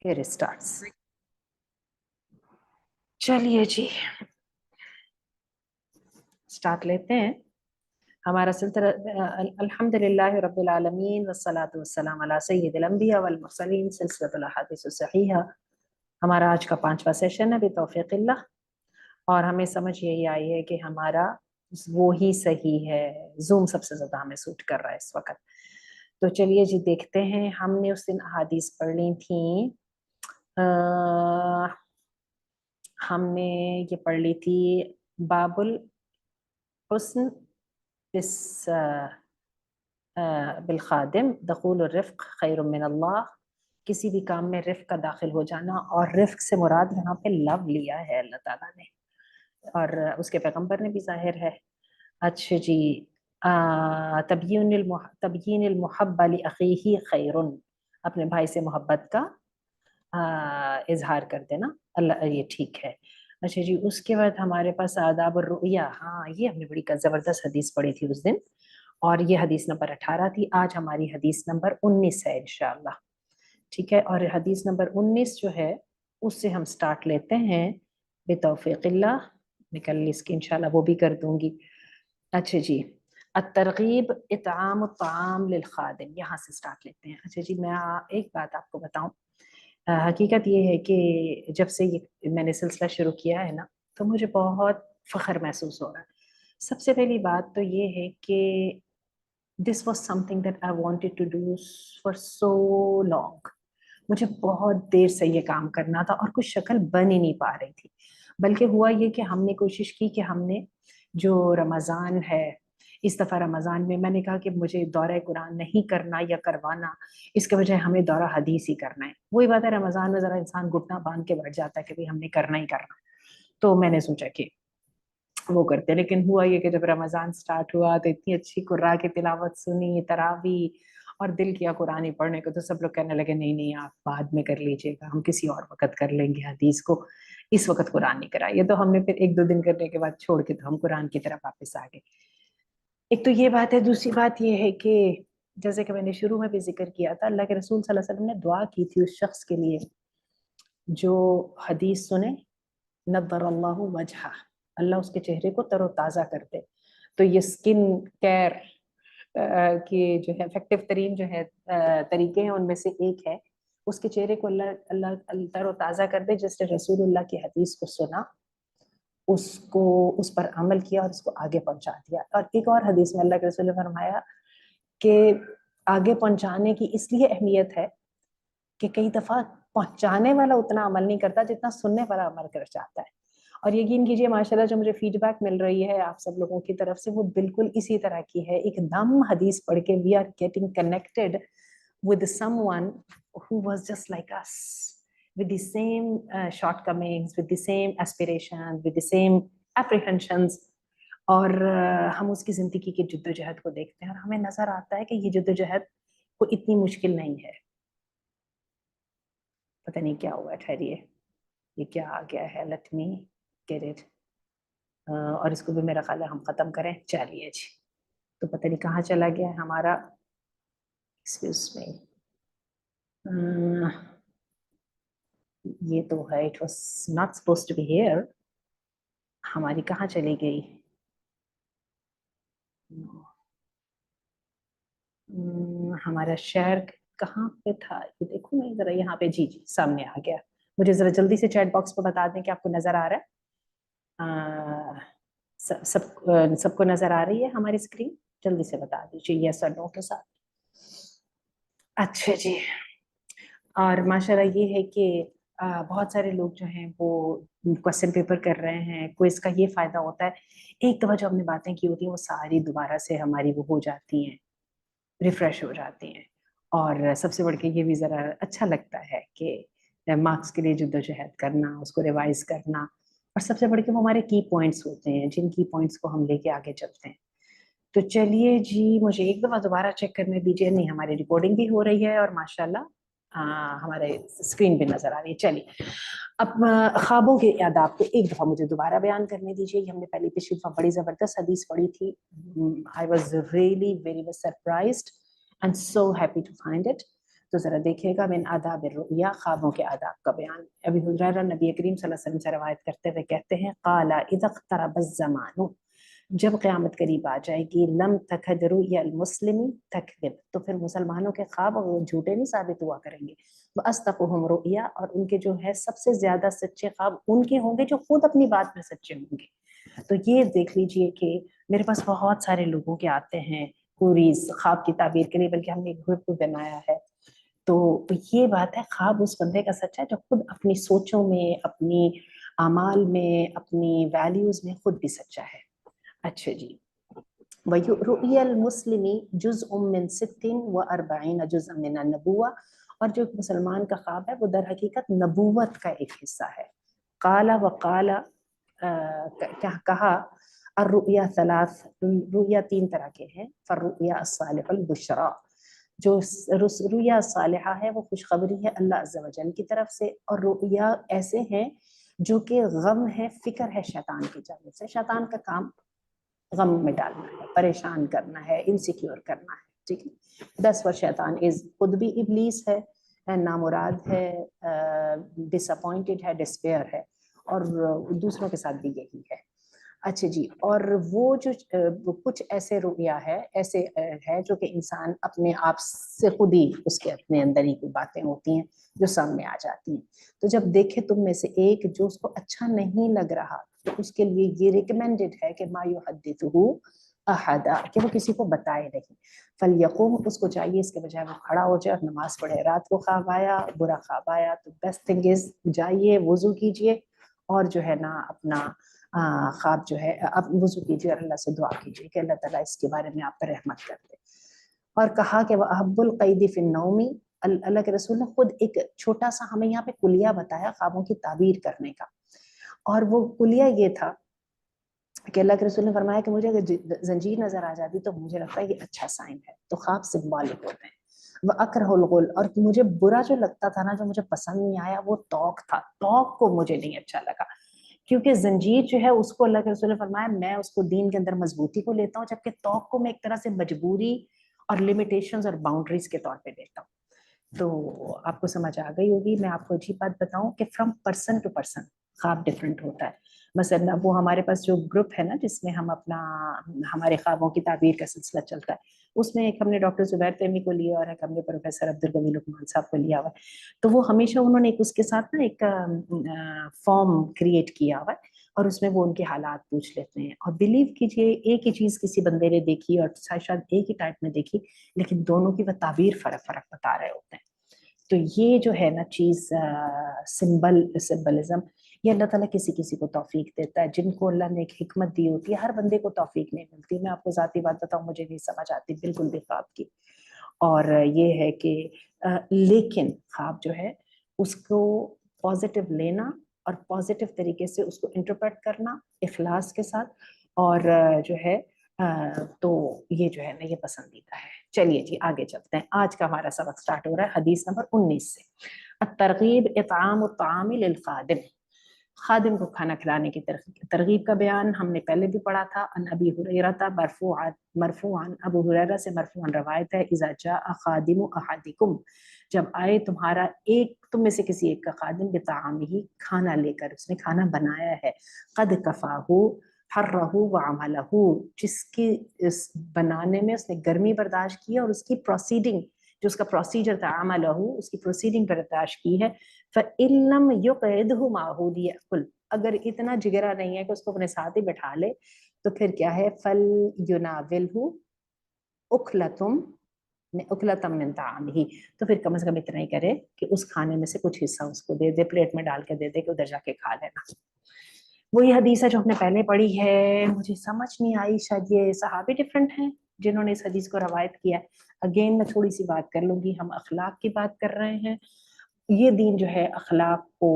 Here it starts. चलिए जी start लेते हैं हमारा सिलसिला अल्हम्दुलिल्लाह रब्बिल आलमीन वस्सलातु वस्सलाम अला सय्यिदिल अंबिया वल मुरसलीन सिलसिलतुल अहादीस सहीहा। हमारा आज का 5वां सेशन है बितौफीक़िल्लाह और हमें समझ यही आई है कि हमारा वो ही सही है। जूम सबसे ज्यादा हमें सूट कर रहा है इस वक्त। तो चलिए जी देखते हैं। हमने उस दिन अहादीस पढ़ ली थी। हमने ये पढ़ ली थी बाबुल हुस्न बिल खादिम दखूल रिफ्क खैरुम मिनल्लाह। किसी भी काम में रिफ्क का दाखिल हो जाना, और रिफ्क से मुराद यहाँ पे लव लिया है अल्लाह ताला ने और उसके पैगंबर ने भी जाहिर है। अच्छा जी तबयीनुल मुहब्बा लि अखीही खैरुन, अपने भाई से मोहब्बत का इजहार कर देना अल्लाह ये ठीक है। अच्छा जी उसके बाद हमारे पास आदाब और रुया। हाँ ये हमने बड़ी जबरदस्त हदीस पढ़ी थी उस दिन और ये हदीस नंबर 18 थी। आज हमारी हदीस नंबर 19 है इंशाल्लाह। ठीक है और हदीस नंबर 19 जो है उससे हम स्टार्ट लेते हैं बितौफीक़िल्लाह। निकल इसकी इंशाल्लाह वो भी कर दूंगी। अच्छा जी अत-तरगीब इत्आम अत-ताआम लिल खादिम, यहाँ से स्टार्ट लेते हैं। अच्छा जी मैं एक बात आपको बताऊं, हकीकत ये है कि जब से ये मैंने सिलसिला शुरू किया है ना तो मुझे बहुत फख्र महसूस हो रहा है। सबसे पहली बात तो ये है कि this was something that I wanted to do for so long. मुझे बहुत देर से ये काम करना था और कुछ शक्ल बन ही नहीं पा रही थी। बल्कि हुआ ये कि हमने कोशिश की कि हमने जो रमज़ान है इस दफ़ा रमज़ान में मैंने कहा कि मुझे दौरा कुरान नहीं करना या करवाना, इसके बजाय हमें दौरा हदीस ही करना है। वही बात है रमज़ान में ज़रा इंसान घुटना बांध के बैठ जाता है कि भाई हमने करना ही करना। तो मैंने सोचा कि वो करते, लेकिन हुआ ये कि जब रमज़ान स्टार्ट हुआ तो इतनी अच्छी कुरान की तिलावत सुनी, तरावी और दिल किया कुरान ही पढ़ने को, तो सब लोग कहने लगे नहीं नहीं आप बाद में कर लीजिएगा, हम किसी और वक्त कर लेंगे हदीस को, इस वक्त कुरान नहीं कराइए। तो हमने फिर 1-2 दिन करने के बाद छोड़ के तो हम कुरान की तरफ वापस आ गए। एक तो ये बात है। दूसरी बात ये है कि जैसे कि मैंने शुरू में भी जिक्र किया था, अल्लाह के रसूल सल्लल्लाहु अलैहि वसल्लम ने दुआ की थी उस शख्स के लिए जो हदीस सुने, नव्वरल्लाहु वजहा, अल्लाह उसके चेहरे को तरोताज़ा कर दे। तो ये स्किन केयर की जो है इफेक्टिव तरीन जो है तरीके हैं उनमें से एक है उसके चेहरे को अल्लाह अल्लाह तरोताज़ा कर दे। जिसने रसूलुल्लाह की हदीस को सुना, उसको उस पर अमल किया और उसको आगे पहुंचा दिया। और एक और हदीस में अल्लाह के रसूल ने फरमाया कि आगे पहुंचाने की इसलिए अहमियत है कि कई दफा पहुंचाने वाला उतना अमल नहीं करता जितना सुनने वाला अमल कर जाता है। और यकीन कीजिए माशाल्लाह जो मुझे फीडबैक मिल रही है आप सब लोगों की तरफ से वो बिल्कुल इसी तरह की है। एकदम हदीस पढ़ के we are getting connected with someone who was just like us, with the same shortcomings, with the same aspirations, with the same apprehensions, और हम उसकी जिंदगी की जद्दोजहद को देखते हैं और हमें नजर आता है कि ये जद्दोजहद को इतनी मुश्किल नहीं है। पता नहीं क्या हुआ, ठहरिए ये क्या आ गया है, लेट मी गेट इट। और इसको भी मेरा ख्याल है हम खत्म करें। चलिए जी तो पता नहीं कहाँ चला गया है हमारा, एक्सक्यूज मी। ये तो है, it was not supposed to be here. हमारी कहाँ चली गई? हमारा शेयर कहाँ पे था ये देखो मैं जरा, यहाँ पे जी जी सामने आ गया। मुझे जरा जल्दी से चैट बॉक्स पे बता दें कि आपको नजर आ रहा है। सबको नजर आ रही है हमारी स्क्रीन? जल्दी से बता दीजिए यस और नो के साथ। अच्छा जी और माशाल्लाह ये है कि बहुत सारे लोग जो हैं वो क्वेश्चन पेपर कर रहे हैं। क्विज का ये फायदा होता है, एक दफा जो हमने बातें की होती हैं वो सारी दोबारा से हमारी वो हो जाती हैं, रिफ्रेश हो जाती हैं। और सबसे बढ़ के ये भी जरा अच्छा लगता है कि मार्क्स के लिए जद्दोजहद करना, उसको रिवाइज करना, और सबसे बढ़ के वो हमारे की पॉइंट्स होते हैं जिन की पॉइंट्स को हम लेके आगे चलते हैं। तो चलिए जी मुझे एक दफा दोबारा चेक करने दीजिए। नहीं हमारी रिकॉर्डिंग भी हो रही है और माशाल्लाह हमारे स्क्रीन पे नजर आ रही है। चलिए अब ख्वाबों के आदाब को एक दफा मुझे दोबारा बयान करने दीजिए। हमने पहले पिछली दफा बड़ी जबरदस्त हदीस पढ़ी थी। I was really very much surprised and so happy to find it. तो जरा देखिएगा, मिन आदाब रुया, ख्वाबों के आदाब का बयान। अबी हुरैरा नबी करीम सल्लल्लाहु अलैहि वसल्लम से रवायत करते हुए कहते हैं, काला इज़ा इक़्तरबज़ ज़मानु, जब क़यामत करीब आ जाएगी, लम तकद रुया मुस्लिमी तकज़िब, तो फिर मुसलमानों के ख्वाब वो झूठे नहीं साबित हुआ करेंगे। व अस्दक़ुहुम रुया, और उनके जो है सबसे ज्यादा सच्चे ख्वाब उनके होंगे जो खुद अपनी बात में सच्चे होंगे। तो ये देख लीजिए कि मेरे पास बहुत सारे लोगों के आते हैं पूरीज ख्वाब की ताबीर के लिए, बल्कि हमने एक ग्रुप भी बनाया है। तो ये बात है, ख्वाब उस बंदे का सच्चा है जो खुद अपनी सोचों में, अपनी अमाल में, अपनी वैल्यूज में खुद भी सच्चा है। अच्छा जी, रुयल मुस्लिमी जुज़उम मिन सित्तिन व अर्बईन जुज़अम मिन नबुव्वा, और जो मुसलमान का ख्वाब है वो दर हकीकत नबूवत का एक हिस्सा है। काला व काला, क्या कहा, अर्रुया सलास, रुया तीन तरह के हैं। फर्रुया अस्सालिहुल बुशरा, जो रुया सालिहा है वो खुशखबरी है अल्लाह अज़्ज़ा वजल की तरफ से, और रुया ऐसे हैं जो कि गम है, फिक्र है शैतान की जानिब से। शैतान का काम गम में डालना है, परेशान करना है, इनसिक्योर करना है, ठीक है। 10 वर्ष शैतान इज खुद भी इब्लीस है, नामुराद है, डिसअपॉइंटेड है, डिस्पेयर है, और दूसरों के साथ भी यही है। अच्छा जी, और वो जो कुछ ऐसे रुया है, ऐसे है जो कि इंसान अपने आप से खुद ही, उसके अपने अंदर ही कोई बातें होती हैं जो सामने आ जाती हैं। तो जब देखे तुम में से एक जो उसको अच्छा नहीं लग रहा, तो उसके लिए ये रिकमेंडेड है कि मा युहद्दिथुहु अहदा, कि वो किसी को बताए नहीं। फल यकुम, उसको चाहिए इसके बजाय वो खड़ा हो जाए और नमाज पढ़े। रात को ख्वाब आया, बुरा ख्वाब आया, तो बेस्ट थिंग इज जाइए, वुजू कीजिए, और जो है ना अपना ख्वाब जो है अब वुजू कीजिए और अल्लाह से दुआ कीजिए कि अल्लाह ताला इसके बारे में आप पर रहमत कर दे। और कहा कि वह अहब्बुल क़ैदी फ़िन नौमी, अल्लाह के रसूल ने खुद एक छोटा सा हमें यहाँ पे कुलिया बताया ख्वाबों की ताबीर करने का, और वो कुलिया ये था कि अल्लाह के रसूल ने फरमाया कि मुझे अगर जंजीर नजर आ जाती तो मुझे लगता है ये अच्छा साइन है। तो ख्वाब सिंबॉलिक होते हैं। वह अकरहुल गुल, और मुझे बुरा जो लगता था ना, जो मुझे पसंद नहीं आया, वो तौक था। तौक को मुझे नहीं अच्छा लगा, क्योंकि जंजीर जो है उसको अल्लाह के रसूल ने फरमाया मैं उसको दीन के अंदर मजबूती को लेता हूँ, जबकि तौक को मैं एक तरह से मजबूरी और लिमिटेशंस और बाउंड्रीज के तौर पे लेता हूँ। तो आपको समझ आ गई होगी। मैं आपको अच्छी बात बताऊं कि फ्रॉम पर्सन टू पर्सन ख्वाब डिफरेंट होता है। मसलन वो हमारे पास जो ग्रुप है ना, जिसमें हम अपना हमारे ख्वाबों की ताबीर का सिलसिला चलता है, उसमें एक हमने डॉक्टर जुबैर तैमी को लिया और एक हमने प्रोफेसर अब्दुल गनी लुकमान साहब को लिया हुआ है। तो वो हमेशा उन्होंने एक उसके साथ ना एक फॉर्म क्रिएट किया हुआ है, और उसमें वो उनके हालात पूछ लेते हैं। और बिलीव कीजिए, एक ही चीज किसी बंदे ने देखी और शायद एक ही टाइप में देखी, लेकिन दोनों की वह ताबीर फर्क फर्क बता रहे होते हैं। तो ये जो है ना चीज, सिंबलिज्म, ये अल्लाह ताला किसी किसी को तौफीक देता है। जिनको अल्लाह ने एक हिकमत दी होती है, हर बंदे को तौफीक नहीं मिलती। मैं आपको जाती बात बताऊं, मुझे नहीं समझ आती बिल्कुल भी ख्वाब की। और ये है कि लेकिन ख्वाब जो है उसको पॉजिटिव लेना और पॉजिटिव तरीके से उसको इंटरप्रेट करना इखलास के साथ, और जो है तो ये जो है ना ये पसंदीदा है। चलिए जी आगे चलते हैं। आज का हमारा सबक स्टार्ट हो रहा है हदीस नंबर 19 से। अत-तरगीब इत्आम अत-तामी लिल खादिम, खादिम को खाना खिलाने की तरगीब का बयान हमने पहले भी पढ़ा था। अन अबी हुरैरा मरफूअन, अबू हुरैरा से मरफूअन रवायत है, इज़ा जाअ खादिमु अहदिकुम, जब आए तुम्हारा एक, तुम में से किसी एक का खादिम बितामिही, खाना लेकर, उसने खाना बनाया है, कद कफाहू हर्रहू व अमलहू, जिसकी इस बनाने में उसने गर्मी बर्दाश्त की है और उसकी प्रोसीडिंग, जो उसका प्रोसीजर था, अमलहू, उसकी प्रोसीडिंग बर्दाश्त की है। फ़इल्लम युक़इदहु माहू लियअकुल, अगर इतना जिगरा नहीं है कि उसको अपने साथ ही बैठा ले, तो फिर क्या है, फल युनाविलहु उखलतुम उखलतम मिन ताअमिही, तो फिर कम से कम इतना ही करे कि उस खाने में से कुछ हिस्सा उसको दे दे, प्लेट में डाल के दे दे कि उधर जाके खा लेना। वही हदीस है जो हमने पहले पढ़ी है। मुझे समझ नहीं आई, शायद ये सहाबी डिफरेंट हैं जिन्होंने इस हदीस को रवायत किया है। अगेन मैं थोड़ी सी बात कर लूंगी, हम अखलाक की बात कर रहे हैं। ये दीन जो है अखलाक को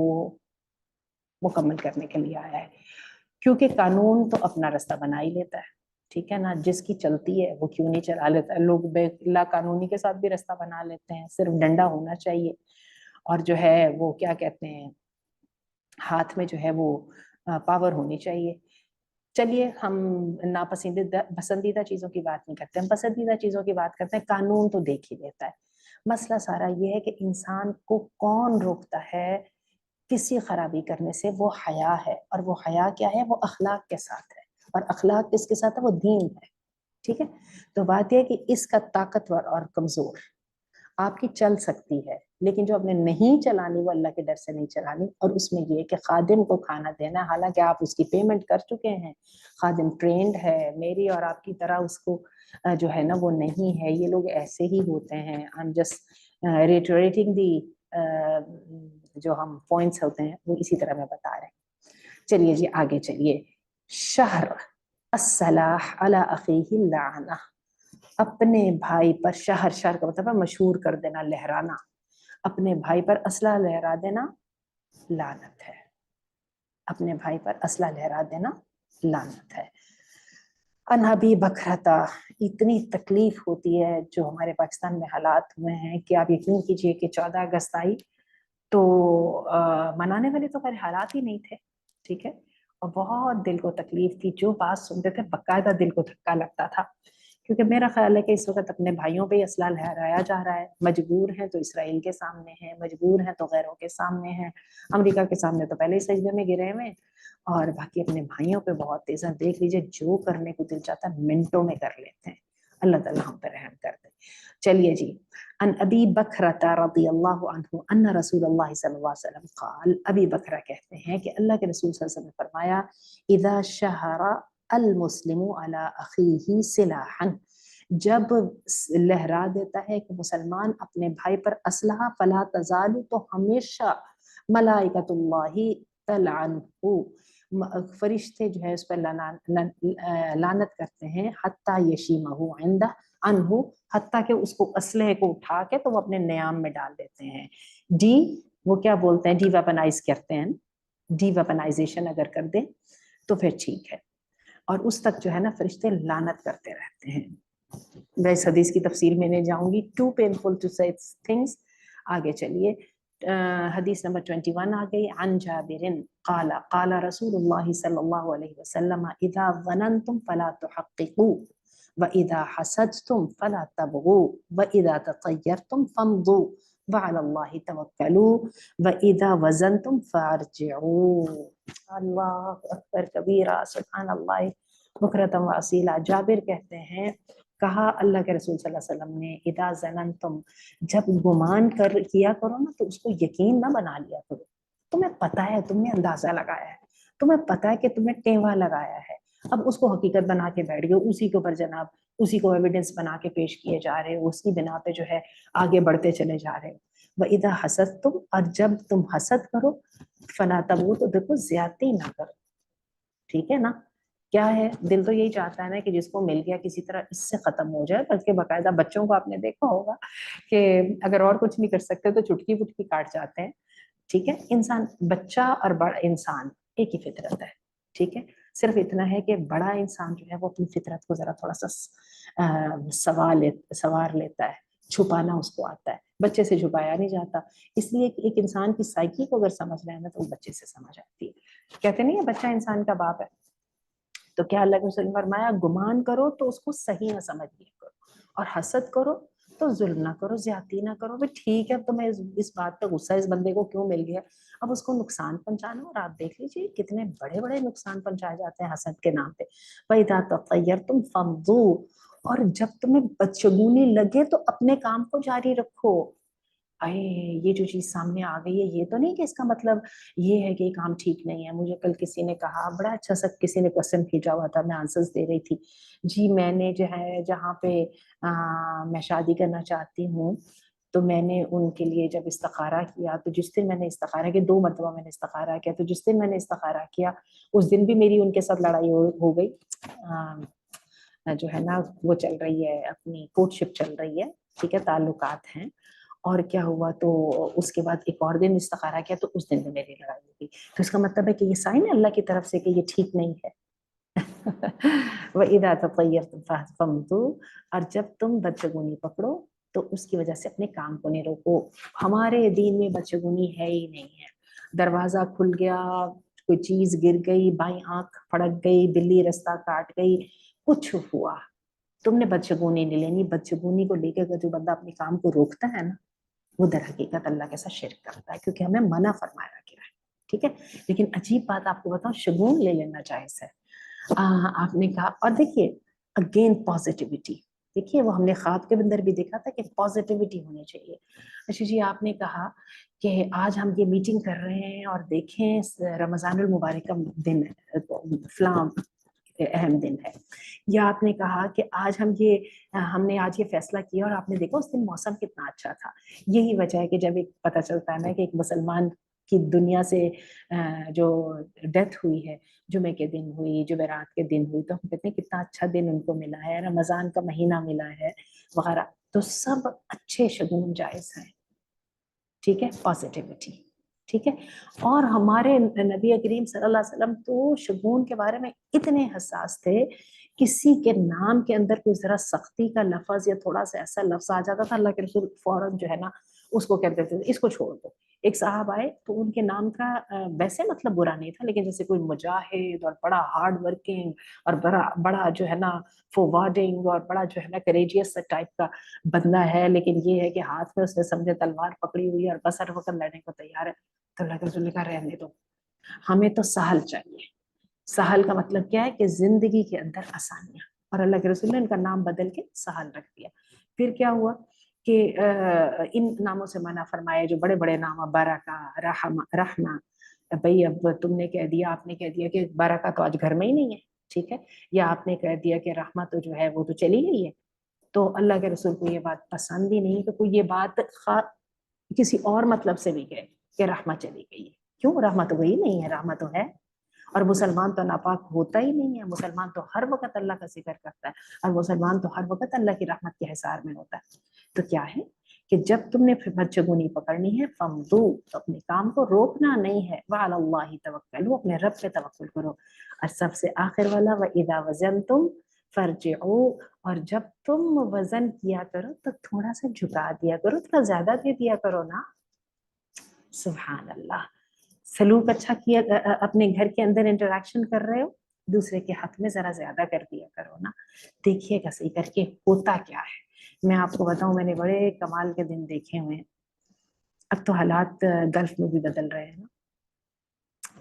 मुकम्मल करने के लिए आया है, क्योंकि कानून तो अपना रास्ता बना ही लेता है, ठीक है ना। जिसकी चलती है वो क्यों नहीं चला लेता है। लोग बेला कानूनी के साथ भी रास्ता बना लेते हैं, सिर्फ डंडा होना चाहिए, और जो है वो क्या कहते हैं, हाथ में जो है वो पावर होनी चाहिए। चलिए हम नापसंदीदा पसंदीदा चीजों की बात नहीं करते, हम पसंदीदा चीजों की बात करते हैं। कानून तो देख ही लेता है। मसला सारा ये है कि इंसान को कौन रोकता है किसी खराबी करने से, वो हया है। और वो हया क्या है, वो अखलाक के साथ है, और अखलाक किसके साथ है, वो दीन है। ठीक है, तो बात यह है कि इसका ताकतवर और कमजोर आपकी चल सकती है, लेकिन जो आपने नहीं चलानी वो अल्लाह के डर से नहीं चलानी। और उसमें ये कि खादिम को खाना देना, हालांकि आप उसकी पेमेंट कर चुके हैं, खादिम ट्रेंड है, मेरी और आपकी तरह उसको जो है ना वो नहीं है। ये लोग ऐसे ही होते हैं। आई एम जस्ट रिटरेटिंग दी जो हम पॉइंट्स होते हैं वो इसी तरह में बता रहे हैं। चलिए जी आगे चलिए। शहर अस्सलाह अला अखीही लाना, अपने भाई पर, शहर शहर का मतलब है मशहूर कर देना, लहराना, अपने भाई पर असला लहरा देना लानत है। अपने भाई पर असला लहरा देना लानत है। अनबी बखरता, इतनी तकलीफ होती है जो हमारे पाकिस्तान में हालात हुए हैं कि आप यकीन कीजिए कि 14 अगस्त आई तो मनाने वाले तो खैर हालात ही नहीं थे। ठीक है, और बहुत दिल को तकलीफ थी, जो बात सुनते थे बकायदा दिल को धक्का लगता था। क्योंकि मेरा ख्याल है कि इस वक्त अपने भाइयों पे ही असला लहराया जा रहा है। मजबूर हैं तो इसराइल के सामने हैं, मजबूर हैं तो गैरों के सामने हैं, अमेरिका के सामने तो पहले ही सजदे में गिरे हुए, और बाकी अपने भाइयों पे बहुत तेज है। देख लीजिए, जो करने को दिल चाहता है मिनटों में कर लेते हैं। अल्लाह ताला हम पर रहम कर दे। चलिए जी, अन अबी बकरता रदियल्लाहु अन्हु अन्न रसूलुल्लाह सल्लल्लाहु अलैहि वसल्लम क़ाल, अबी बकरा कहते हैं कि अल्लाह के रसूल सल्लल्लाहु अलैहि वसल्लम ने फरमाया, इदा शहरा अल मुस्लिमु अला अखीही सिलाहन, जब लहरा देता है कि मुसलमान अपने भाई पर असलहा, फला तजालु, तो हमेशा मलाइकतुल्लाहि तलअनहु, फरिश्ते जो है उस पर लानत करते हैं, हत्ता यशीमहु इंदा अनहु, हत्ता के उसको असलहे को उठा के तो वो अपने नियाम में डाल देते हैं। डी, वो क्या बोलते हैं, डी वेपनाइज करते हैं। डी वेपनाइजेशन अगर कर दे तो फिर ठीक है, और उस तक जो है ना फरिश्ते लानत करते रहते हैं। मैं इस हदीस की तफसील में नहीं जाऊंगी, टू पेनफुल टू से थिंग्स। आगे चलिए, हदीस नंबर 21 आ गई। अन जाबिरिन क़ाला क़ाला रसूलुल्लाह सल्लल्लाहु अलैहि वसल्लम, इज़ा ज़ननतुम फला तुहक़्क़िक़ू व इज़ा हसदतुम फला तबग़ू व इज़ा ततय्यरतुम फम्दू व अलल्लाहि तवक्कलू व इज़ा वज़नतुम फ़अरजिऊ। अल्लाहु अकबर कबीरा, सुभान अल्लाह बुकरतम व असीला। जाबिर कहते हैं, कहा अल्लाह के रसूल सल्लल्लाहु अलैहि वसल्लम ने, इदा ज़ननतुम, जब गुमान कर किया करो ना तो उसको यकीन ना बना लिया करो। तुम्हें पता है, तुमने अंदाजा लगाया है, तुम्हें पता है कि तुमने टेवा लगाया है, अब उसको हकीकत बना के बैठ गए, उसी के ऊपर जनाब उसी को एविडेंस बना के पेश किए जा रहे हो, उसकी बिना पे जो है आगे बढ़ते चले जा रहे हो। व इदा हसद तुम, और जब तुम हसद करो, फला तबू, तो देखो ज्यादती ना करो। ठीक है ना, क्या है, दिल तो यही चाहता है ना कि जिसको मिल गया किसी तरह इससे खत्म हो जाए। बल्कि बाकायदा बच्चों को आपने देखा होगा कि अगर और कुछ नहीं कर सकते तो चुटकी पुटकी काट जाते हैं। ठीक है, इंसान, बच्चा और बड़ा इंसान एक ही फितरत है। ठीक है, सिर्फ इतना है कि बड़ा इंसान जो है वो अपनी फितरत को जरा थोड़ा सा सवार लेता है, छुपाना उसको आता है, बच्चे से छुपाया नहीं जाता। इसलिए एक इंसान की साइकी को अगर समझ रहे हैं ना तो वो बच्चे से समझ आती है। कहते नहीं है बच्चा इंसान का बाप है, तो क्या अल्लाह के रसूल ने फरमाया, गुमान करो तो उसको सही ना समझ लिया करो, और हसद करो तो जुल्म ना करो, ज्यादती ना करो। भाई ठीक है, अब तो मैं इस बात पे गुस्सा, इस बंदे को क्यों मिल गया, अब उसको नुकसान पहुंचाना। और आप देख लीजिए कितने बड़े बड़े नुकसान पहुंचाए जाते हैं हसद के नाम पे। वइदा ततय्यरतुम फमदू, और जब तुम्हें बदशगुनी लगे तो अपने काम को जारी रखो। अरे, ये जो चीज सामने आ गई है, ये तो नहीं कि इसका मतलब ये है कि ये काम ठीक नहीं है। मुझे कल किसी ने कहा, बड़ा अच्छा सा किसी ने क्वेश्चन भेजा हुआ था, मैं आंसर्स दे रही थी। जी मैंने जो है जहाँ पे मैं शादी करना चाहती हूँ, तो मैंने उनके लिए जब इस्तिखारा किया, तो जिस दिन मैंने इस्तिखारा किया, 2 मरतबा मैंने इस्तिखारा किया, तो जिस दिन मैंने इस्तिखारा किया उस दिन भी मेरी उनके साथ लड़ाई हो गई। जो है ना वो चल रही है, अपनी कोर्टशिप चल रही है, ठीक है, ताल्लुकात हैं। और क्या हुआ, तो उसके बाद एक और दिन इस्तिखारा किया तो उस दिन भी मेरी लड़ाई हो गई। तो इसका मतलब है कि ये साइन है अल्लाह की तरफ से कि ये ठीक नहीं है। वह इदा ततय्यरतुम फमदू, और जब तुम बदशगुनी पकड़ो तो उसकी वजह से अपने काम को नहीं रोको। हमारे दीन में बदशगुनी है ही नहीं है। दरवाजा खुल गया, कोई चीज गिर गई, बाई आंख फड़क गई, बिल्ली रास्ता काट गई, कुछ हुआ, तुमने बदशगुनी नहीं लेनी। बदशगुनी को लेकर अगर जो बंदा अपने काम को रोकता है ना, वो दर हकीकत अल्लाह के साथ शिर्क करता है, क्योंकि हमें मना फरमाया गया है। ठीक है, लेकिन अजीब बात आपको बताऊं, शगुन ले लेना जायज है। आपने कहा, और देखिए अगेन पॉजिटिविटी, देखिए वो हमने ख्वाब के अंदर भी देखा था कि पॉजिटिविटी होनी चाहिए। अच्छा जी, आपने कहा कि आज हम ये मीटिंग कर रहे हैं और देखें रमजानुल मुबारक का दिन है, फलां अहम दिन है। या आपने कहा कि आज हमने आज ये फैसला किया और आपने देखा उस दिन मौसम कितना अच्छा था। यही वजह है कि जब एक पता चलता है ना कि एक मुसलमान की दुनिया से जो डेथ हुई है, जुमे के दिन हुई, जुमेरात के दिन हुई, तो हम कहते हैं कितना अच्छा दिन उनको मिला है, रमजान का महीना मिला है वगैरह। तो सब अच्छे शगुन जायज हैं। ठीक है, पॉजिटिविटी। ठीक है, और हमारे नबी करीम सल्लल्लाहु अलैहि वसल्लम तो शगुन के बारे में इतने हसास थे, किसी के नाम के अंदर कोई जरा सख्ती का लफ्ज या थोड़ा सा ऐसा लफ्ज आ जाता था, अल्लाह के रसूल फौरन जो है ना उसको कह देते थे इसको छोड़ दो। एक साहब आए तो उनके नाम का वैसे मतलब बुरा नहीं था, लेकिन जैसे कोई मुजाहिद और बड़ा हार्ड वर्किंग और बड़ा बड़ा जो है ना फॉरवर्डिंग और बड़ा जो है ना करेजियस टाइप का बंदा है, लेकिन ये है कि हाथ में उसने समझे तलवार पकड़ी हुई है और बस हर वक्त लड़ने को तैयार है, तो अल्लाह के रसूल ने कहा रहने दो, हमें तो सहल चाहिए। सहल का मतलब क्या है कि जिंदगी के अंदर आसानियां, और अल्लाह के रसूल ने इनका नाम बदल के सहल रख दिया। फिर क्या हुआ कि इन नामों से मना फरमाया, जो बड़े बड़े नाम, बरका, रहमा रहमा। भाई अब तुमने कह दिया, आपने कह दिया कि बरका तो आज घर में ही नहीं है, ठीक है, या आपने कह दिया कि रहमा तो जो है वो तो चली गई है, तो अल्लाह के रसूल को ये बात पसंद ही नहीं, तो कोई ये बात किसी और मतलब से भी कहे कि रहमा चली गई है, क्यों, रहमा तो गई नहीं है, रहमा तो है। और मुसलमान तो नापाक होता ही नहीं है, मुसलमान तो हर वक्त अल्लाह का जिक्र करता है, और मुसलमान तो हर वक्त अल्लाह की रहमत के हिसार में होता है। तो क्या है कि जब तुमने बदशगुनी पकड़नी है, फमदू, तो अपने काम को रोकना नहीं है, वअलल्लाहि तवक्कलू, अपने रब पे तवक्कुल करो। और सबसे आखिर वाला, व इदा वजनतुम फरजिऊ, और जब तुम वजन किया करो तो थोड़ा सा झुका दिया करो, थोड़ा ज्यादा दे दिया करो ना। सुभान अल्लाह। सलूक अच्छा किया, अपने घर के अंदर इंटरेक्शन कर रहे हो, दूसरे के हक में जरा ज्यादा कर दिया करो ना। देखिएगा सही करके होता क्या है। मैं आपको बताऊं, मैंने बड़े कमाल के दिन देखे हुए हैं। अब तो हालात गल्फ में भी बदल रहे हैं ना,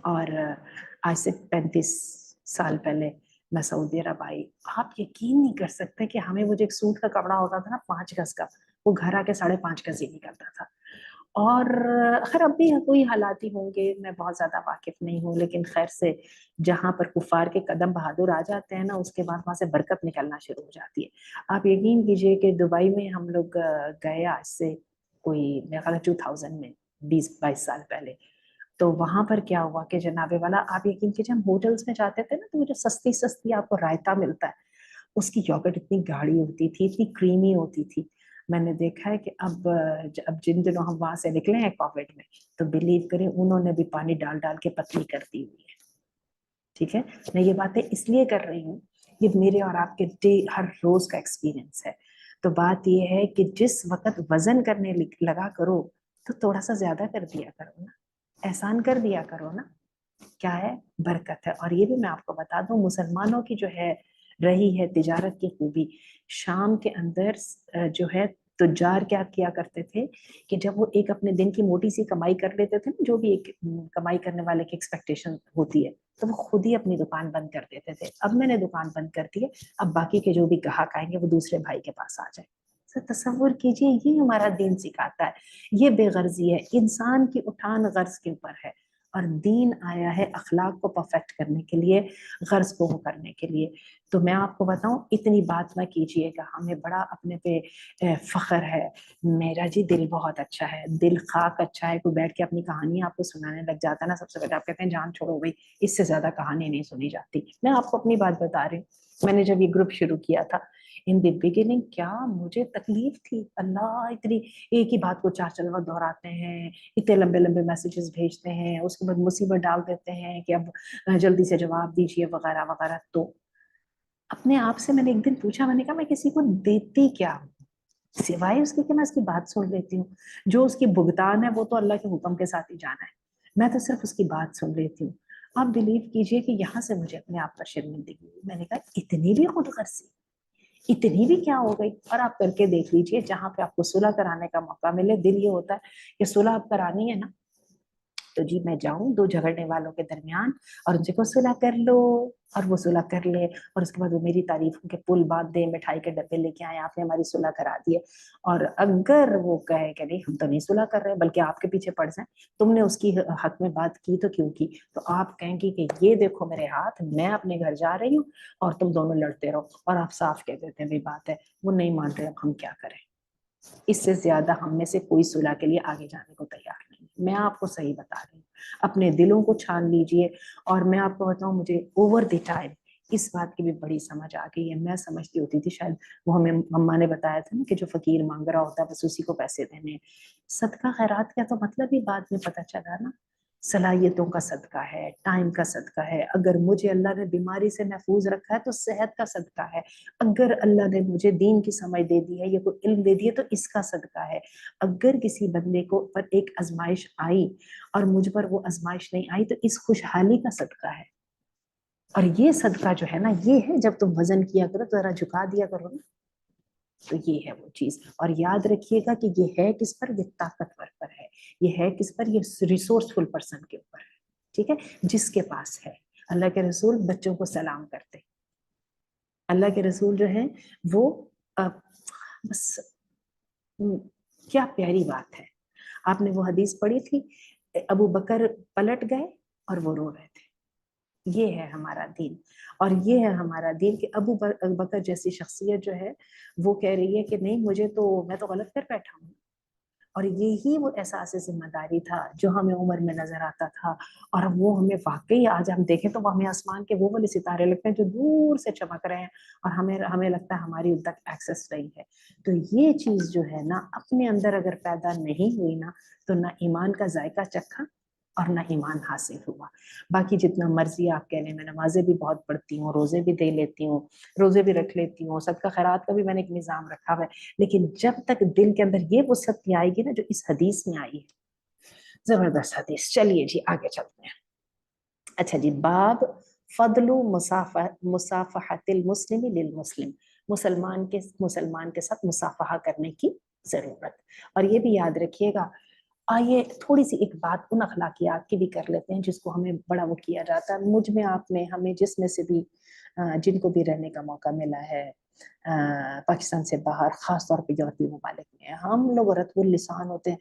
और आज से 35 साल पहले मैं सऊदी अरब आई। आप यकीन नहीं कर सकते कि हमें वो जो एक सूट का कपड़ा होता था ना 5 गज का, वो घर आके 5.5 गज ही निकलता था। और खैर अब भी कोई हालात ही होंगे, मैं बहुत ज्यादा वाकिफ नहीं हूँ, लेकिन खैर से जहां पर कुफार के कदम बहादुर आ जाते हैं ना, उसके बाद वहां से बरकत निकलना शुरू हो जाती है। आप यकीन कीजिए कि दुबई में हम लोग गए आज से कोई मेरे ख्याल 2000 में, 20-22 साल पहले। तो वहां पर क्या हुआ कि जनाबे वाला, आप यकीन कीजिए हम होटल्स में जाते थे ना, तो वो जो सस्ती सस्ती आपको रायता मिलता है, उसकी यogurt इतनी गाढ़ी होती थी, इतनी क्रीमी होती थी। मैंने देखा है कि अब जिन दिनों हम वहां से निकले हैं कोविड में, तो बिलीव करें उन्होंने भी पानी डाल डाल के पतली कर दी हुई है। ठीक है, मैं ये बातें इसलिए कर रही हूँ, ये मेरे और आपके हर रोज का एक्सपीरियंस है। तो बात ये है कि जिस वक्त वजन करने लगा करो, तो थोड़ा सा ज्यादा कर दिया करो ना, एहसान कर दिया करो ना। क्या है, बरकत है। और ये भी मैं आपको बता दूं, मुसलमानों की जो है रही है तिजारत की खूबी, शाम के अंदर जो है तुजार क्या किया करते थे कि जब वो एक अपने दिन की मोटी सी कमाई कर लेते थे ना, जो भी एक कमाई करने वाले की एक्सपेक्टेशन होती है, तो वो खुद ही अपनी दुकान बंद कर देते थे। अब मैंने दुकान बंद कर दी है, अब बाकी के जो भी ग्राहक आएंगे वो दूसरे भाई के पास आ जाए। तो तसव्वुर कीजिए, ये हमारा दीन सिखाता है। ये बेगर्जी है, इंसान की उठान गर्ज के ऊपर है, और दीन आया है अखलाक को परफेक्ट करने के लिए, गर्ज को वो करने के लिए। तो मैं आपको बताऊं, इतनी बात ना कीजिएगा, हमें बड़ा अपने पे फख्र है। मेरा जी दिल बहुत अच्छा है, दिल खाक अच्छा है। कोई बैठ के अपनी कहानी आपको सुनाने लग जाता है ना, सबसे पहले आप कहते हैं जान छोड़ो भाई, इससे ज्यादा कहानी नहीं सुनी जाती। मैं आपको अपनी बात बता रही हूँ, मैंने जब ये ग्रुप शुरू किया था, इन द बिगिनिंग क्या मुझे तकलीफ थी, अल्लाह इतनी, एक ही बात को 4 दोहराते हैं, इतने लंबे लंबे मैसेजेस भेजते हैं, उसके बाद मुसीबत डाल देते हैं कि अब जल्दी से जवाब दीजिए वगैरह वगैरह। तो अपने आप से मैंने एक दिन पूछा, मैंने कहा मैं किसी को देती क्या हूँ, सिवाय उसके कि मैं उसकी बात सुन लेती हूँ। जो उसकी भुगतान है वो तो अल्लाह के हुक्म के साथ ही जाना है, मैं तो सिर्फ उसकी बात सुन लेती हूँ। आप बिलीव कीजिए कि यहाँ से मुझे अपने आप पर शर्मिंदगी हुई। मैंने कहा इतनी भी खुदगर्जी, इतनी भी क्या हो गई। और आप करके देख लीजिए, जहां पे आपको सुलह कराने का मौका मिले, दिल ये होता है कि सुलह आप करानी है ना, तो जी मैं जाऊं दो झगड़ने वालों के दरमियान और उनसे को सुलह कर लो, और वो सुलह कर ले, और उसके बाद वो मेरी तारीफों के पुल बांध दे, मिठाई के डब्बे लेके आए, आपने हमारी सुलह करा दी है। और अगर वो कहे कि नहीं हम तो नहीं सुलह कर रहे, बल्कि आपके पीछे पड़ जाए, तुमने उसकी हक में बात की तो क्यों की, तो आप कहेंगी कि ये देखो मेरे हाथ, मैं अपने घर जा रही हूँ और तुम दोनों लड़ते रहो, और आप साफ कह देते हैं भी बात है वो नहीं मान रहे, अब हम क्या करें। इससे ज्यादा हम में से कोई सुलह के लिए आगे जाने को तैयार नहीं। मैं आपको सही बता रही हूँ, अपने दिलों को छान लीजिए। और मैं आपको बताऊं, मुझे ओवर द टाइम इस बात की भी बड़ी समझ आ गई है। मैं समझती होती थी शायद, वो हमें मम्मा ने बताया था ना कि जो फकीर मांग रहा होता है बस उसी को पैसे देने। सदका खैरात का तो मतलब ही बाद में पता चला ना, सलाहियतों का सदका है, टाइम का सदका है। अगर मुझे अल्लाह ने बीमारी से महफूज रखा है तो सेहत का सदका है। अगर अल्लाह ने मुझे दीन की समझ दे दी है या कोई इल्म दे दिया तो इसका सदका है। अगर किसी बंदे को पर एक आजमाइश आई और मुझ पर वो आजमाइश नहीं आई तो इस खुशहाली का सदका है। और ये सदका जो है ना, ये है जब तुम वजन किया करो तो जरा झुका दिया करो ना, तो ये है वो चीज। और याद रखिएगा कि ये है किस पर, ये ताकतवर पर है। ये है किस पर, ये रिसोर्सफुल पर्सन के ऊपर है। ठीक है, जिसके पास है। अल्लाह के रसूल बच्चों को सलाम करते, अल्लाह के रसूल जो है वो बस क्या प्यारी बात है। आपने वो हदीस पढ़ी थी, अबू बकर पलट गए और वो रो रहे थे। ये है हमारा दीन। और ये है हमारा दीन कि अबू बकर जैसी शख्सियत जो है वो कह रही है कि नहीं मुझे तो, मैं तो गलत कर बैठा हूँ। और यही वो एहसास जिम्मेदारी था जो हमें उम्र में नजर आता था। और अब वो हमें वाकई आज हम देखें तो वो हमें आसमान के वो वाले सितारे लगते हैं जो दूर से चमक रहे हैं, और हमें हमें लगता है हमारी उन तक एक्सेस नहीं है। तो ये चीज जो है ना, अपने अंदर अगर पैदा नहीं हुई ना, तो ना ईमान का जायका चखा और ना ईमान हासिल हुआ। बाकी जितना मर्जी आप कह लें, मैं नमाजें भी बहुत पढ़ती हूँ, रोजे भी दे लेती हूँ, रोजे भी रख लेती हूँ, सदका खैरात का भी मैंने एक निजाम रखा हुआ है, लेकिन जब तक दिल के अंदर ये वसअत नहीं आएगी ना जो इस हदीस में आई है। जबरदस्त हदीस। चलिए जी आगे चलते हैं। अच्छा जी, बाब फदलु मुसाफहतिल मुस्लिम लिल मुस्लिम, मुसलमान के साथ मुसाफहा करने की जरूरत। और ये भी याद रखिएगा, आइए थोड़ी सी एक बात उन अखलाकियात की भी कर लेते हैं जिसको हमें बड़ा वो किया जाता है, मुझ में आप में हमें जिसमें से भी जिनको भी रहने का मौका मिला है पाकिस्तान से बाहर, खास तौर पे यूरोपीय ममालिक में, हम लोग रतबुल लिसान होते हैं।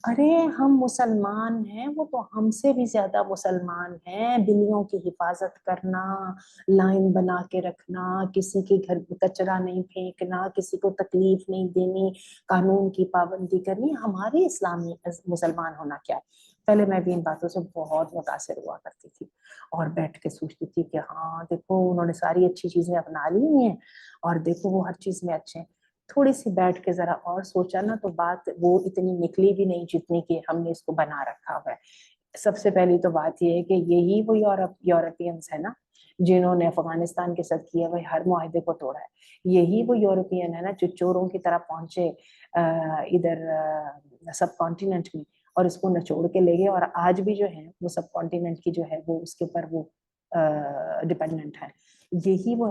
अरे हम मुसलमान हैं, वो तो हमसे भी ज्यादा मुसलमान हैं। बिल्लियों की हिफाजत करना, लाइन बना के रखना, किसी के घर में कचरा नहीं फेंकना, किसी को तकलीफ नहीं देनी, कानून की पाबंदी करनी, हमारे इस्लामी मुसलमान होना क्या है। पहले मैं भी इन बातों से बहुत मुतासिर हुआ करती थी और बैठ के सोचती थी कि हाँ देखो उन्होंने सारी अच्छी चीजें अपना ली हुई हैं और देखो वो हर चीज में अच्छे हैं। थोड़ी सी बैठ के जरा और सोचा ना तो बात वो इतनी निकली भी नहीं जितनी कि हमने इसको बना रखा हुआ है। सबसे पहली तो बात यह है कि यही वो यूरोपियंस है ना जिन्होंने अफगानिस्तान के साथ किए हुए हर मुआहदे को तोड़ा है। यही वो यूरोपियन है ना जो चोरों की तरह पहुंचे इधर सब कॉन्टिनेंट में और इसको नचोड़ के ले गए, और आज भी जो है वो सब कॉन्टिनेंट की जो है वो उसके ऊपर वो डिपेंडेंट है। यही वो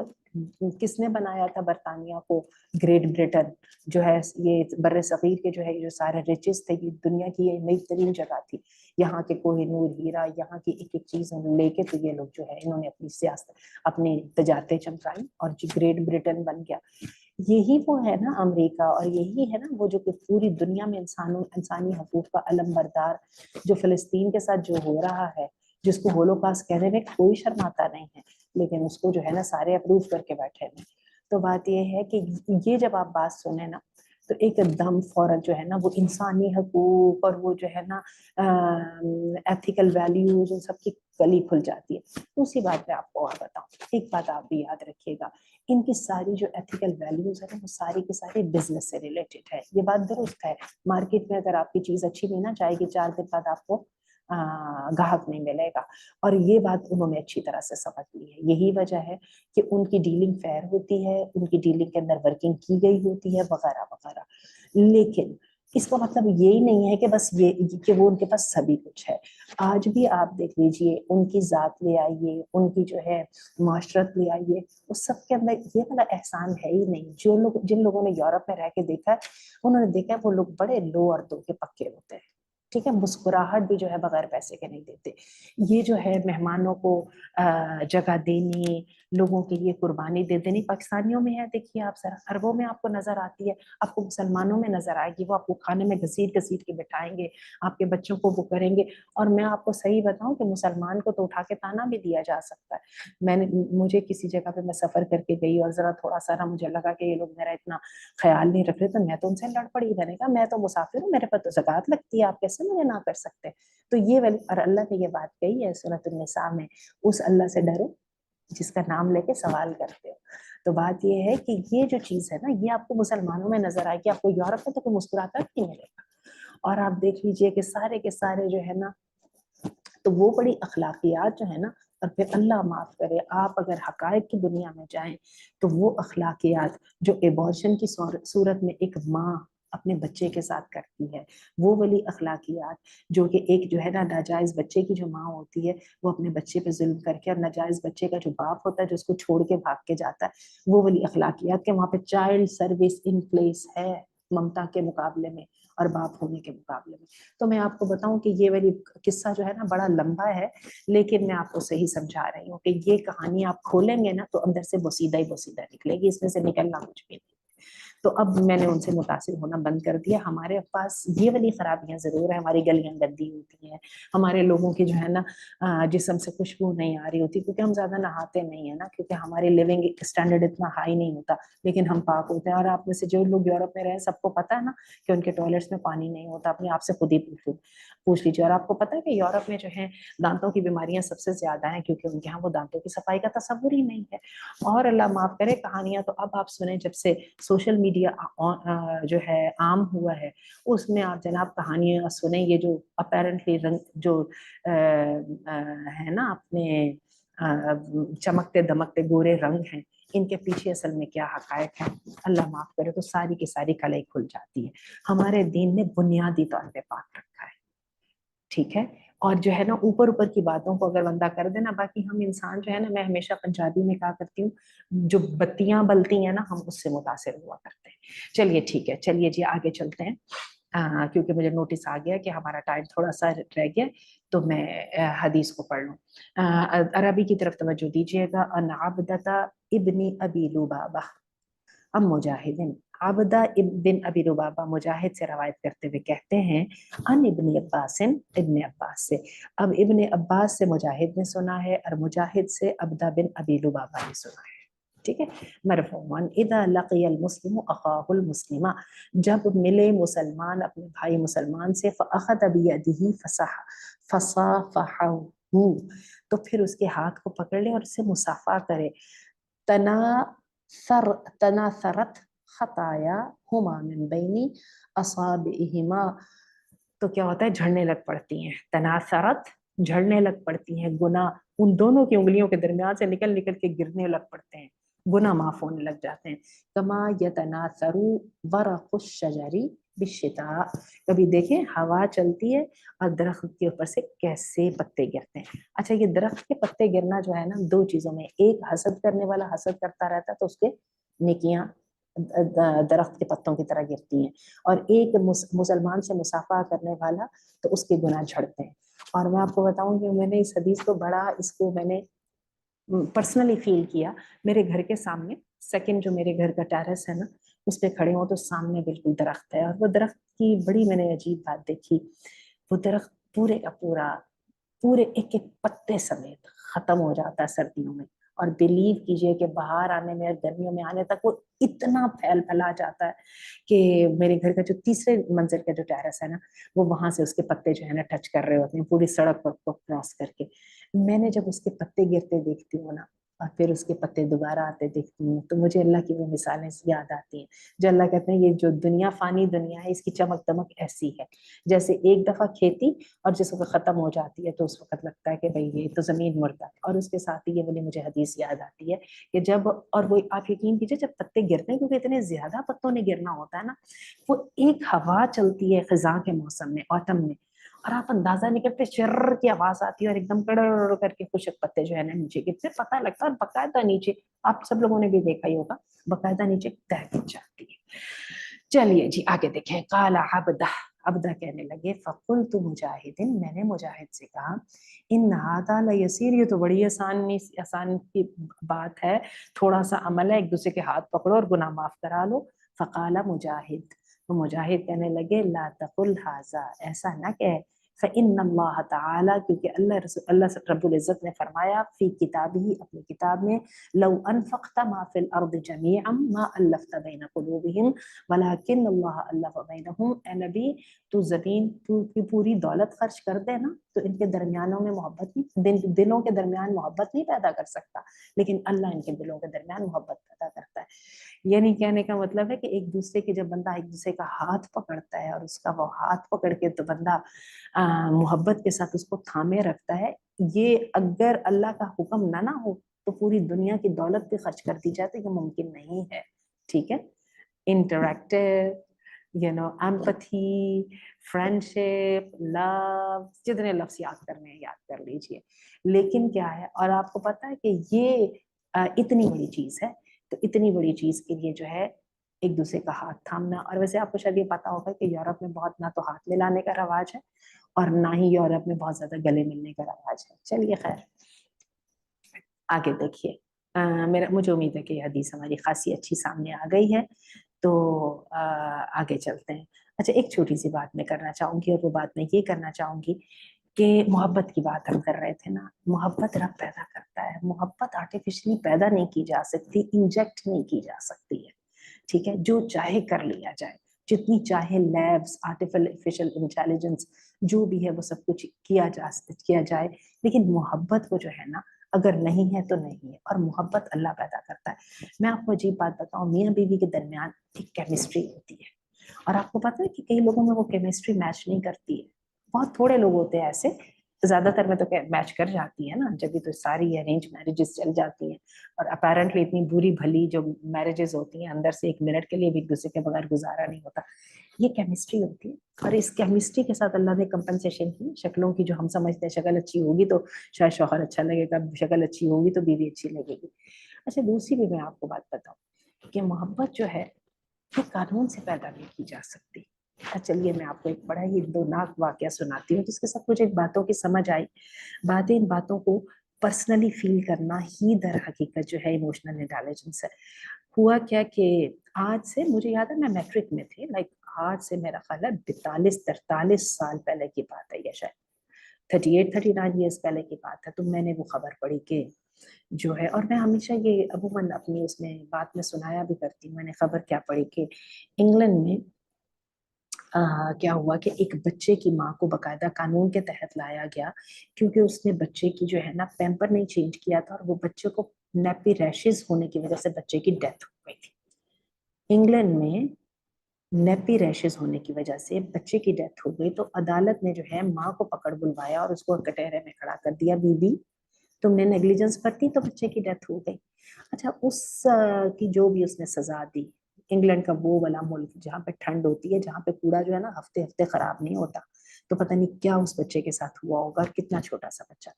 किसने बनाया था बरतानिया को, ग्रेट ब्रिटेन जो है, ये बर्रे सगीर के जो है ये जो सारे रिचेस थे, ये दुनिया की ये नई तरीन जगह थी। यहाँ के कोहिनूर हीरा, यहाँ की एक एक चीज लेके तो ये लोग जो है इन्होंने अपनी सियासत, अपनी तजारतें चमकाई और जो ग्रेट ब्रिटेन बन गया। यही वो है ना अमेरिका, और यही है ना वो जो कि पूरी दुनिया में इंसानी हकूक का अलम बरदार, जो फिलिस्तीन के साथ जो हो रहा है, जिसको होलोकास्ट कहने में कोई शर्माता नहीं है, लेकिन उसको जो है ना सारे अप्रूव करके बैठे हैं। तो बात ये है कि ये जब आप बात सुने ना तो एकदम फौरन जो है ना वो इंसानी हकूक और वो जो है ना एथिकल वैल्यूज उन सब की कली खुल जाती है। दूसरी बात मैं आपको और बताऊं, एक बात आप भी याद रखिएगा, इनकी सारी जो एथिकल वैल्यूज है ना वो सारी की सारी बिजनेस से रिलेटेड है। ये बात दुरुस्त है, मार्केट में अगर आपकी चीज अच्छी नहीं ना जाएगी 4 दिन बाद आपको ग्राहक नहीं मिलेगा। और ये बात उन्होंने अच्छी तरह से समझ ली है। यही वजह है कि उनकी डीलिंग फेयर होती है, उनकी डीलिंग के अंदर वर्किंग की गई होती है वगैरह वगैरह। लेकिन इसका मतलब यही नहीं है कि बस ये कि वो उनके पास सभी कुछ है। आज भी आप देख लीजिए, उनकी जात ले आइए, उनकी जो है माशरत ले आइए, उस सब के अंदर ये वाला एहसान है ही नहीं। जो लोग, जिन लोगों ने यूरोप में रह के देखा है, उन्होंने देखा है वो लोग बड़े लो और दो के पक्के होते हैं। ठीक है, मुस्कुराहट भी जो है बगैर पैसे के नहीं देते। ये जो है मेहमानों को जगह देनी, लोगों के लिए कुर्बानी दे देनी, पाकिस्तानियों में है। देखिए आप जरा, अरबों में आपको नजर आती है, आपको मुसलमानों में नजर आएगी। वो आपको खाने में घसीट घसीट के बिठाएंगे, आपके बच्चों को वो करेंगे। और मैं आपको सही बताऊं कि मुसलमान को तो उठा के ताना भी दिया जा सकता है। मैंने, मुझे किसी जगह पे मैं सफर करके गई और जरा थोड़ा सा ना मुझे लगा कि ये लोग मेरा इतना ख्याल नहीं रख रहे, तो मैं तो उनसे लड़ पड़ी। मैंने कहा मैं तो मुसाफिर हूँ, मेरे पर तो ज़कात लगती है, आप कैसे मुझे ना कर सकते। तो ये वाली, और अल्लाह ने ये बात कही है सूरत निसा में, उस अल्लाह से डरो जिसका नाम लेके सवाल करते हो। तो बात ये है कि ये जो चीज है ना, ये आपको मुसलमानों में नजर आएगी, आपको यूरोप में तो कोई मुस्कुराता नहीं मिलेगा। और आप देख लीजिए कि सारे के सारे जो है ना, तो वो बड़ी अखलाकियात जो है ना, और फिर अल्लाह माफ करे, आप अगर हकायक की दुनिया में जाएं तो वो अखलाकियात जो एबॉर्शन की सूरत में एक माँ अपने बच्चे के साथ करती है, वो वाली अखलाकियात जो कि एक जो है ना नाजायज बच्चे की जो माँ होती है, वो अपने बच्चे पे जुल्म करके, और नाजायज बच्चे का जो बाप होता है जो उसको छोड़ के भाग के जाता है, वो वाली अखलाकियात के वहां पे चाइल्ड सर्विस इन प्लेस है, ममता के मुकाबले में और बाप होने के मुकाबले में। तो मैं आपको बताऊं कि ये वाली किस्सा जो है ना बड़ा लंबा है, लेकिन मैं आपको सही समझा रही हूँ कि ये कहानी आप खोलेंगे ना तो अंदर से बोसीदा ही बोसीदा निकलेगी, इसमें से निकलना कुछ भी नहीं। तो अब मैंने उनसे मुतासिर होना बंद कर दिया। हमारे पास ये वाली खराबियां जरूर है, हमारी गलियां गंदी होती हैं, हमारे लोगों की जो है ना जिस्म से खुशबू नहीं आ रही होती, क्योंकि हम ज्यादा नहाते नहीं है ना, क्योंकि हमारी लिविंग स्टैंडर्ड इतना हाई नहीं होता, लेकिन हम पाक होते हैं। और आप में से जो लोग यूरोप में रहे सबको पता है ना कि उनके टॉयलेट्स में पानी नहीं होता, अपने आप से खुद ही पूछ लीजिए। और आपको पता है कि यूरोप में जो है दांतों की बीमारियां सबसे ज्यादा हैं, क्योंकि उनके यहाँ वो दांतों की सफाई का तस्वुर ही नहीं है। और अल्लाह माफ करे, कहानियां तो अब आप सुने, जब से सोशल मीडिया जो है आम हुआ है, उसमें आप जनाब कहानियां सुने, ये जो अपेरेंटली रंग जो है ना अपने चमकते दमकते गोरे रंग हैं, इनके पीछे असल में क्या हकायक है, अल्लाह माफ करे, तो सारी की सारी कलई खुल जाती है। हमारे दीन ने बुनियादी तौर पे पाक रखा है, ठीक है। और जो है ना ऊपर ऊपर की बातों को अगर बंदा कर देना, बाकी हम इंसान जो है ना, मैं हमेशा पंजाबी में कहा करती हूँ, जो बत्तियां बलती हैं ना, हम उससे मुतासिर हुआ करते हैं। चलिए ठीक है, चलिए जी आगे चलते हैं। क्योंकि मुझे नोटिस आ गया कि हमारा टाइम थोड़ा सा रह गया, तो मैं हदीस को पढ़ लूँ। अरबी की तरफ तवज्जो दीजिएगा। अन अब्दता इब्नी अबी लुबाबा, अब मुजाहिदिन, आबदा बिन अबी रुबाबा मुजाहिद से रवायत करते हुए कहते हैं, अन इब्न अब्बास, इब्न अब्बास से। अब इब्न अब्बास से मुजाहिद ने सुना है, और मुजाहिद से अब्दा बिन अबी रुबाबा ने सुना है, ठीक है। मरफूअन, इदा लक़ियल मुस्लिमु अख़ाहुल मुस्लिमा, जब मिले मुसलमान अपने भाई मुसलमान से, फ़अख़ज़ बियदिही फ़साफ़हहू, तो फिर उसके हाथ को पकड़ ले और उससे मुसाफा करे। तना सर तना सरत खताया हुमा मिन बैनी असाबिहिमा, तो क्या होता है, झड़ने लग पड़ती हैं। तनासरत, झड़ने लग पड़ती हैं, गुनाह उन दोनों की उंगलियों के दरमियान से निकल निकल के गिरने लग पड़ते हैं, गुनाह माफ होने लग जाते हैं। कमा यतनासरु वरकुश शजरी बिशिता, कभी देखें हवा चलती है और दरख्त के ऊपर से कैसे पत्ते गिरते हैं। अच्छा, ये दरख्त के पत्ते गिरना जो है ना, दो चीजों में, एक हसद करने वाला हसद करता रहता है तो उसके नेकियां दरख्त के पत्तों की तरह गिरती हैं, और एक मुसलमान से मुसाफा करने वाला तो उसके गुनाह झड़ते हैं। और मैं आपको बताऊं कि मैंने इस हदीस को बड़ा, इसको मैंने पर्सनली फील किया। मेरे घर के सामने सेकंड जो मेरे घर का टेरेस है ना, उस पे खड़े हो तो सामने बिल्कुल दरख्त है, और वो दरख्त की बड़ी मैंने अजीब बात देखी। वो दरख्त पूरे का पूरा, पूरे एक एक पत्ते समेत खत्म हो जाता है सर्दियों में, और बिलीव कीजिए कि बाहर आने में और गर्मियों में आने तक वो इतना फैल फैला जाता है कि मेरे घर का जो तीसरे मंजिल का जो टेरेस है ना, वो वहां से उसके पत्ते जो है ना टच कर रहे होते हैं पूरी सड़क पर क्रॉस करके। मैंने जब उसके पत्ते गिरते देखती हूँ ना, اور پھر اس کے پتے دوبارہ آتے دیکھتی ہوں تو مجھے اللہ کی وہ مثالیں یاد آتی ہیں جو اللہ کہتے ہیں یہ جو دنیا فانی دنیا ہے اس کی چمک دمک ایسی ہے جیسے ایک دفعہ کھیتی اور جس وقت ختم ہو جاتی ہے تو اس وقت لگتا ہے کہ بھئی یہ تو زمین مردہ ہے. اور اس کے ساتھ ہی یہ والی مجھے حدیث یاد آتی ہے کہ جب اور وہ آپ یقین کیجیے جب پتے گرتے ہیں کیونکہ اتنے زیادہ پتوں نے گرنا ہوتا ہے نا وہ ایک ہوا چلتی ہے خزاں کے موسم میں آٹم میں اور آپ اندازہ نہیں کرتے شر کی آواز آتی ہے اور ایک دم کڑر کر کے خشک پتے جو ہے نا نیچے گرتے پتہ لگتا ہے اور باقاعدہ نیچے آپ سب لوگوں نے بھی دیکھا ہی ہوگا باقاعدہ نیچے تہ گر جاتی ہے. چلیے جی آگے دیکھیں قال عبدہ کہنے لگے فقلت مجاہد میں نے مجاہد سے کہا ان ھذا لیسیر یہ تو بڑی آسان کی بات ہے تھوڑا سا عمل ہے ایک دوسرے کے ہاتھ پکڑو اور گناہ معاف کرا لو. فقال مجاہد تو مجاہد کہنے لگے لا تقل ھذا ایسا نہ کہے فإن اللہ تعالی کیونکہ اللہ رب العزت نے فرمایا فی کتابہ اپنی کتاب میں لو انفقت ما فی الارض جميعا ما الفت بین قلوبہم ولکن اللہ الف بینہم. اے نبی تو زمین کی پوری دولت خرچ کر دے نا تو ان کے درمیانوں میں محبت نہیں دلوں کے درمیان محبت نہیں پیدا کر سکتا لیکن اللہ ان کے دلوں کے درمیان محبت پیدا کرتا ہے. یعنی کہنے کا مطلب ہے کہ ایک دوسرے کے جب بندہ ایک دوسرے کا ہاتھ پکڑتا ہے اور اس کا وہ ہاتھ پکڑ کے تو بندہ محبت کے ساتھ اس کو تھامے رکھتا ہے یہ اگر اللہ کا حکم نہ ہو تو پوری دنیا کی دولت بھی خرچ کر دی جاتی یہ ممکن نہیں ہے. ٹھیک ہے انٹریکٹیو ایمپتھی فرینڈشپ لو جتنے لفظ یاد کرنے ہیں یاد کر لیجئے. لیکن کیا ہے اور آپ کو پتا ہے کہ یہ اتنی بڑی چیز ہے تو اتنی بڑی چیز کے لیے جو ہے ایک دوسرے کا ہاتھ تھامنا. اور ویسے آپ کو شاید یہ پتا ہوگا کہ یورپ میں بہت نہ تو ہاتھ ملانے کا رواج ہے اور نہ ہی یورپ میں بہت زیادہ گلے ملنے کا رواج ہے. چلیے خیر آگے دیکھیے مجھے امید ہے کہ یہ حدیث ہماری خاصی اچھی سامنے آ گئی ہے تو آگے چلتے ہیں. اچھا ایک چھوٹی سی بات میں کرنا چاہوں گی اور وہ بات میں یہ کرنا چاہوں گی کہ محبت کی بات ہم کر رہے تھے نا محبت رب پیدا کرتا ہے. محبت آرٹیفیشلی پیدا نہیں کی جا سکتی انجیکٹ نہیں کی جا سکتی ہے. ٹھیک ہے جو چاہے کر لیا جائے جتنی چاہے لیبس آرٹیفیشل انٹیلیجنس جو بھی ہے وہ سب کچھ کیا جائے لیکن محبت کو جو ہے نا اگر نہیں ہے تو نہیں ہے. اور محبت اللہ پیدا کرتا ہے. میں آپ کو عجیب بات بتاؤں میاں بیوی کے درمیان ایک کیمسٹری ہوتی ہے اور آپ کو پتا ہے کہ کئی لوگوں میں وہ کیمسٹری میچ نہیں کرتی ہے. بہت تھوڑے لوگ ہوتے ہیں ایسے زیادہ تر میں تو میچ کر جاتی ہے نا جبھی تو ساری ارینج میرجز چل جاتی ہیں اور اپیرنٹلی اتنی بری بھلی جو میرجز ہوتی ہیں اندر سے ایک منٹ کے لیے بھی ایک دوسرے کے بغیر گزارا نہیں ہوتا. یہ کیمسٹری ہوتی ہے اور اس کیمسٹری کے ساتھ اللہ نے کمپنسیشن کی شکلوں کی جو ہم سمجھتے ہیں شکل اچھی ہوگی تو شاید شوہر اچھا لگے گا شکل اچھی ہوگی تو بیوی اچھی لگے گی. اچھا دوسری بھی میں آپ کو بات بتاؤں کہ محبت جو ہے یہ قانون سے پیدا نہیں کی جا سکتی. چلیے میں آپ کو ایک بڑا ہی دوناک واقعہ سناتی ہوں جس کے ساتھ مجھے باتوں کی سمجھ آئی. ان باتوں کو پرسنلی فیل کرنا ہی در حقیقت جو ہے ایموشنل انٹیلیجنس ہے. ہوا کیا کہ آج سے مجھے یاد ہے میں میٹرک میں تھی لائک آج سے میرا خیال ہے 42-43 سال پہلے کی بات ہے یا شاید 38-39 ایئرس پہلے کی بات ہے. تو میں نے وہ خبر پڑھی کہ جو ہے اور میں ہمیشہ یہ عموماً اپنی اس میں بات میں سنایا بھی کرتی ہوں. میں نے خبر کیا پڑھی کہ انگلینڈ میں کیا ہوا کہ ایک بچے کی ماں کو باقاعدہ قانون کے تحت لایا گیا کیونکہ اس نے بچے کی جو ہے نا پیمپر نہیں چینج کیا تھا اور وہ بچے کو نیپی ریشز ہونے کی وجہ سے بچے کی ڈیتھ ہو گئی تھی. انگلینڈ میں نیپی ریشز ہونے کی وجہ سے بچے کی ڈیتھ ہو گئی تو عدالت نے جو ہے ماں کو پکڑ بلوایا اور اس کو کٹہرے میں کھڑا کر دیا بی تم نے نیگلیجنس برتی تو بچے کی ڈیتھ ہو گئی. اچھا اس کی جو بھی اس نے سزا دی انگلینڈ کا وہ والا ملک جہاں پہ ٹھنڈ ہوتی ہے جہاں پہ کوڑا جو ہے نا ہفتے ہفتے خراب نہیں ہوتا تو پتہ نہیں کیا اس بچے کے ساتھ ہوا ہوگا کتنا چھوٹا سا بچہ.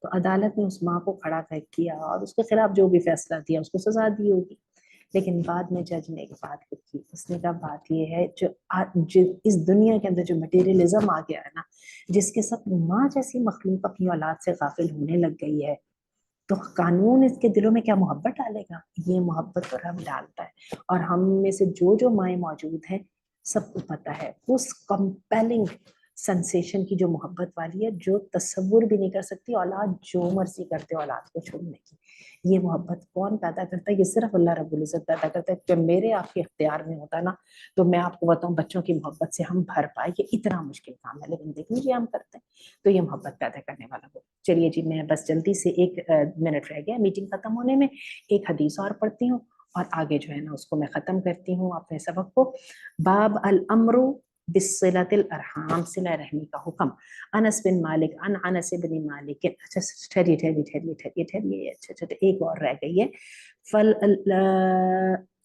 تو عدالت نے اس ماں کو کھڑا کیا اور اس کے خلاف جو بھی فیصلہ دیا اس کو سزا دی ہوگی. لیکن بعد میں جج نے ایک بات کی اس نے کہا بات یہ ہے جو اس دنیا کے اندر جو مٹیریلزم آ گیا ہے نا جس کے ساتھ ماں جیسی مخلوق اپنی اولاد سے غافل ہونے لگ گئی ہے تو قانون اس کے دلوں میں کیا محبت ڈالے گا. یہ محبت تو رب ڈالتا ہے اور ہم میں سے جو مائیں موجود ہیں سب کو پتہ ہے اس کمپیلنگ सेंसेशन की जो मोहब्बत वाली है, जो तस्वुर भी नहीं कर सकती औलाद जो मर्जी करते औलाद को छोड़ने की। ये मोहब्बत कौन पैदा करता है? ये सिर्फ अल्लाह रब्बुल इज्जत पैदा करता है। जब मेरे आपके इख्तियार में होता है ना, तो मैं आपको बताऊं, बच्चों की मोहब्बत से हम भर पाए, ये इतना मुश्किल काम है, लेकिन देख लीजिए हम करते हैं। तो ये मोहब्बत पैदा करने वाला वो। चलिए जी, मैं बस जल्दी से 1 मिनट रह गया मीटिंग खत्म होने में, एक हदीस और पढ़ती हूँ और आगे जो है ना उसको मैं खत्म करती हूँ अपने सबक को। बाब अल अमरु बिस्सिलतिल अरहाम, सिला रहमी का हुक्म। अनस बिन मालिक अन अनस बिन मालिक, अच्छा ठहरिए ठहरिए ठहरिए ठहरिए ठहरिए, अच्छा अच्छा एक और रह गई है। फल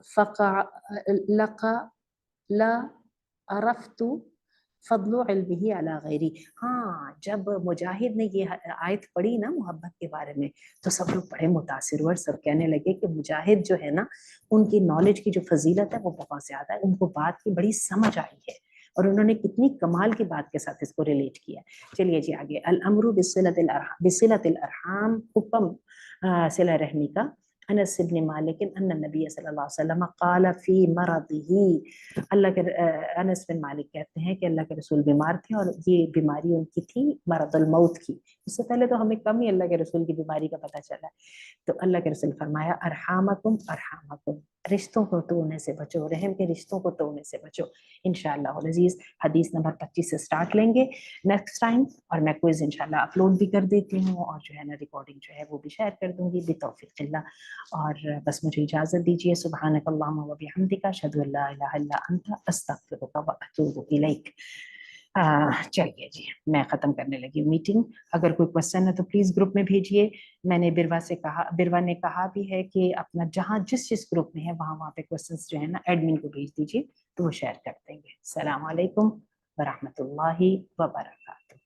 फका लका ला अरफ्तु फضल इल्मिही अला गैरी। हाँ, जब मुजाहिद ने ये आयत पढ़ी ना मोहब्बत के बारे में, तो सब लोग बड़े मुतासिर हुए, सब कहने लगे कि मुजाहिद जो है ना, उनकी नॉलेज की जो फजीलत है वो बहुत ज्यादा है, उनको बात की बड़ी समझ आई है और उन्होंने कितनी कमाल की बात के साथ इसको रिलेट किया। चलिए जी आगे। अल अमरु बिसिलतिल अरहाम, हुक्म सिला रहमी का। अनस इब्न मालिक अन्न नबी सल्लल्लाहु अलैहि वसल्लम क़ाल फी मरदिही, अल्लाह के अनस बिन मालिक कहते हैं कि अल्लाह के रसूल बीमार थे और ये बीमारी उनकी थी मरदुल मौत की। इससे पहले तो हमें कम ही अल्लाह के रसूल की बीमारी का पता चला। तो अल्लाह के रसूल फरमाया अरहामकुम अरहामकुम, रिश्तों को तोड़ने से बचो, रहम के रिश्तों को तोड़ने से बचो। इंशाअल्लाह अज़ीज़ हदीस नंबर 25 से स्टार्ट लेंगे नेक्स्ट टाइम, और मैं क्विज इंशाल्लाह अपलोड भी कर देती हूँ और जो है ना रिकॉर्डिंग जो है वो भी शेयर कर दूंगी बितौफीक़िल्लाह। और बस मुझे इजाजत दीजिए। सुब्हानकल्लाहुम्मा व बिहम्दिका अशहदु अल्ला इलाहा इल्ला अंता अस्तगफिरुका व अतूबु इलैक। चलिए जी, मैं खत्म करने लगी मीटिंग। अगर कोई क्वेश्चन है तो प्लीज ग्रुप में भेजिए। मैंने बिरवा ने कहा भी है कि अपना जहां जिस जिस ग्रुप में है वहां वहां पे क्वेश्चंस जो है ना एडमिन को भेज दीजिए, तो वो शेयर कर देंगे। सलाम अलैकुम व रहमतुल्लाहि व बरकातहू।